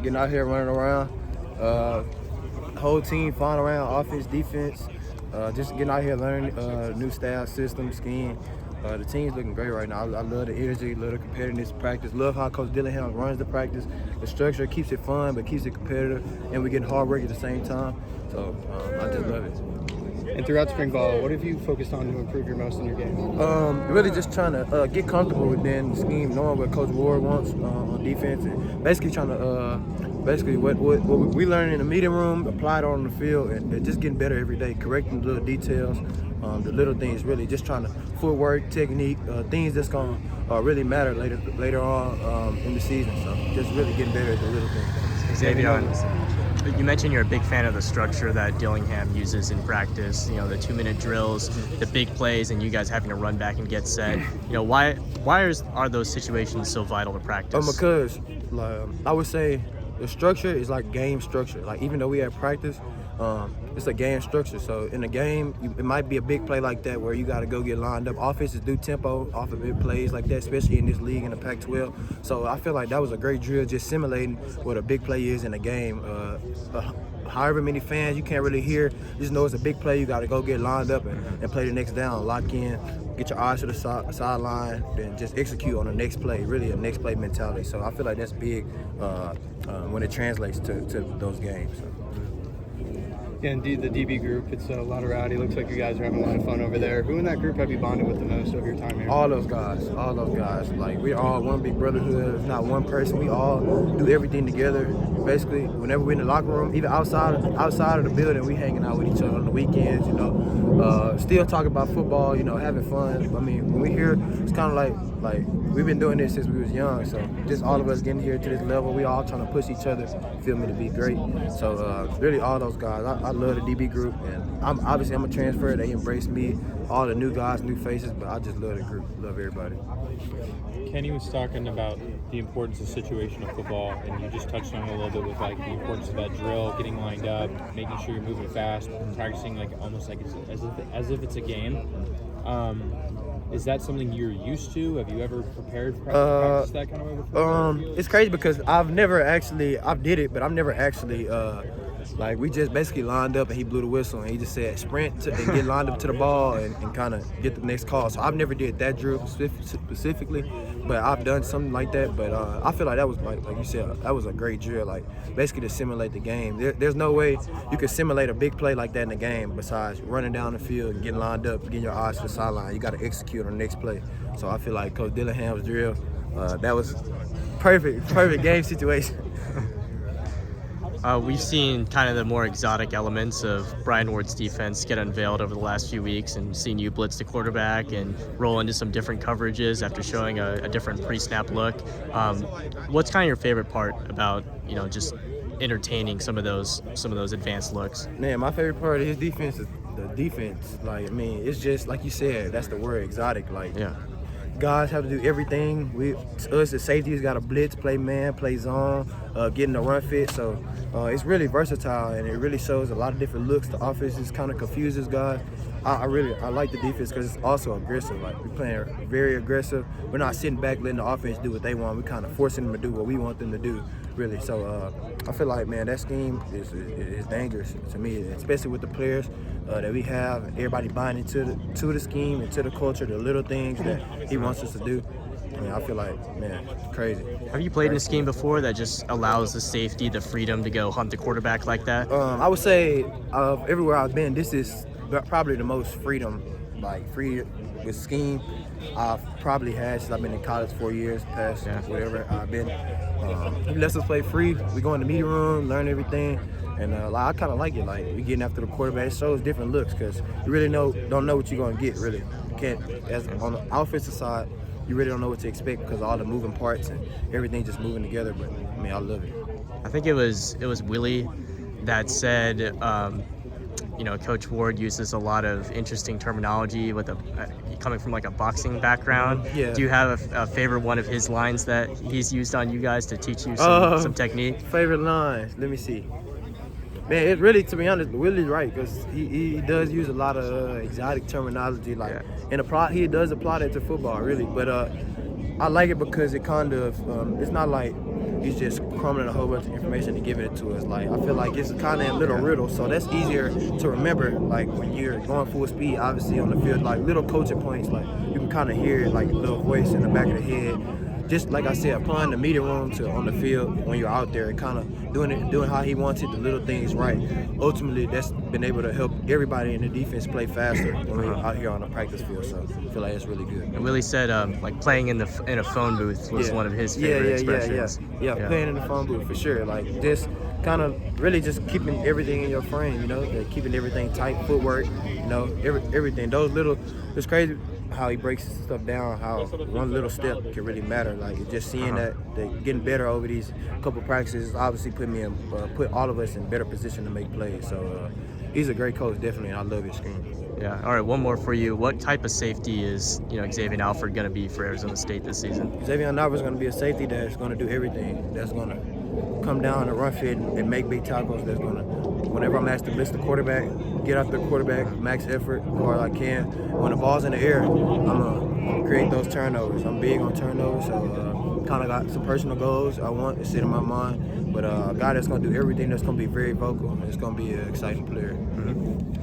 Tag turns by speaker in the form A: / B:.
A: getting out here running around. Whole team flying around, offense, defense. Just getting out here learning new style, system, scheme. The team's looking great right now. I love the energy, love the competitiveness practice. Love how Coach Dillingham runs the practice. The structure keeps it fun, but keeps it competitive, and we getting hard work at the same time. So I just love it.
B: And throughout spring ball, what have you focused on to improve your most in your game?
A: Really just trying to get comfortable within the scheme, knowing what Coach Ward wants on defense, and basically trying to what we learn in the meeting room, apply it on the field, and just getting better every day, correcting the little details, the little things, really just trying to footwork, technique, things that's going to really matter later on in the season. So just really getting better at the little things.
C: Xavion, you mentioned you're a big fan of the structure that Dillingham uses in practice, the 2-minute drills, the big plays, and you guys having to run back and get set. Why are those situations so vital to practice?
A: Because I would say the structure is like game structure. Like even though we have practice, it's a game structure. So in a game, it might be a big play like that where you got to go get lined up. Offenses do tempo off of big plays like that, especially in this league in the Pac-12. So I feel like that was a great drill, just simulating what a big play is in a game. However many fans, you can't really hear. Just know it's a big play. You got to go get lined up and play the next down, lock in, get your eyes to the sideline, then just execute on the next play. Really a next play mentality. So I feel like that's big when it translates to those games. So.
B: Yeah, indeed, the DB group, it's a lot of rowdy. Looks like you guys are having a lot of fun over there. Who in that group have you bonded with the most over your time here?
A: All those guys. Like, we're all one big brotherhood. It's not one person. We all do everything together. Basically, whenever we're in the locker room, even outside of the building, we hanging out with each other on the weekends, still talking about football, having fun. I mean, when we here, it's kind of like we've been doing this since we was young. So just all of us getting here to this level, we all trying to push each other, feel me, to be great. So really all those guys. I love the DB group, and I'm a transfer. They embrace me, all the new guys, new faces, but I just love the group, love everybody.
D: Kenny was talking about the importance of situational football, and you just touched on it a little bit with the importance of that drill, getting lined up, making sure you're moving fast, practicing almost like it's as if it's a game. Is that something you're used to? Have you ever prepared for practice that kind of way before?
A: It's crazy because I've did it, but I've never actually we just basically lined up and he blew the whistle and he just said sprint and get lined up to the ball and kind of get the next call. So I've never did that drill specifically, but I've done something like that. But I feel like that was like you said, that was a great drill, basically to simulate the game. There's no way you can simulate a big play like that in the game besides running down the field and getting lined up, getting your eyes to the sideline. You got to execute on the next play. So I feel like Coach Dillingham's drill, that was perfect game situation.
C: We've seen kind of the more exotic elements of Brian Ward's defense get unveiled over the last few weeks, and seen you blitz the quarterback and roll into some different coverages after showing a different pre-snap look. What's kind of your favorite part about just entertaining some of those advanced looks?
A: Man, my favorite part of his defense is the defense. It's just like you said, that's the word, exotic.
C: Yeah.
A: Guys have to do everything. Us as safeties got to blitz, play man, play zone, get in the run fit. So it's really versatile, and it really shows a lot of different looks. The offense is kind of confuses guys. I like the defense because it's also aggressive. We're playing very aggressive. We're not sitting back letting the offense do what they want. We're kind of forcing them to do what we want them to do, really. So I feel like, man, that scheme is dangerous to me, especially with the players that we have. Everybody buying into the scheme and to the culture, the little things that he wants us to do. I feel like, man, crazy.
C: Have you played in a scheme before that just allows the safety, the freedom to go hunt the quarterback like that?
A: I would say everywhere I've been, this is probably the most freedom, free with scheme I've probably had since I've been in college 4 years past, whatever I've been. He lets us play free. We go in the meeting room, learn everything. And I kind of like it. We getting after the quarterback. It shows different looks because you really don't know what you're going to get, really. You can't, on the offensive side, you really don't know what to expect because of all the moving parts and everything just moving together. But, I love it.
C: I think it was Willie that said, Coach Ward uses a lot of interesting terminology with coming from a boxing background.
A: Yeah.
C: Do you have a favorite one of his lines that he's used on you guys to teach you some technique?
A: Favorite lines? Let me see. Man, it really, to be honest, Willie's right because he does use a lot of exotic terminology, and he does apply that to football, really. But I like it because it kind of it's not like he's just crumbling a whole bunch of information and giving it to us. Like, I feel like it's kind of a little riddle, so that's easier to remember. Like, when you're going full speed, obviously on the field, like little coaching points, like you can kind of hear like a little voice in the back of the head. Just like I said, applying the meeting room to on the field when you're out there, kind of doing how he wants it, the little things right. Ultimately, that's been able to help everybody in the defense play faster when we're out here on the practice field. So I feel like it's really good.
C: And Willie said like playing in a phone booth was one of his favorite expressions.
A: Yeah, playing in the phone booth for sure. Like just kind of really just keeping everything in your frame, you know, keeping everything tight, footwork, you know, everything. Those little, it's crazy how he breaks stuff down, how one little step can really matter. Like just seeing that getting better over these couple practices obviously put all of us in better position to make plays. So he's a great coach, definitely, and I love his scheme.
C: Yeah. All right, one more for you. What type of safety is Xavion Alford going to be for Arizona State this season?
A: Xavion Alford is going to be a safety that's going to do everything. That's going to come down and run fit and make big tackles. That's going to, whenever I'm asked to blitz the quarterback, get after the quarterback, max effort, as hard as I can. When the ball's in the air, I'm going to create those turnovers. I'm big on turnovers, so kind of got some personal goals I want to sit in my mind. But a guy that's going to do everything, that's going to be very vocal, and it's going to be an exciting player.
C: Mm-hmm.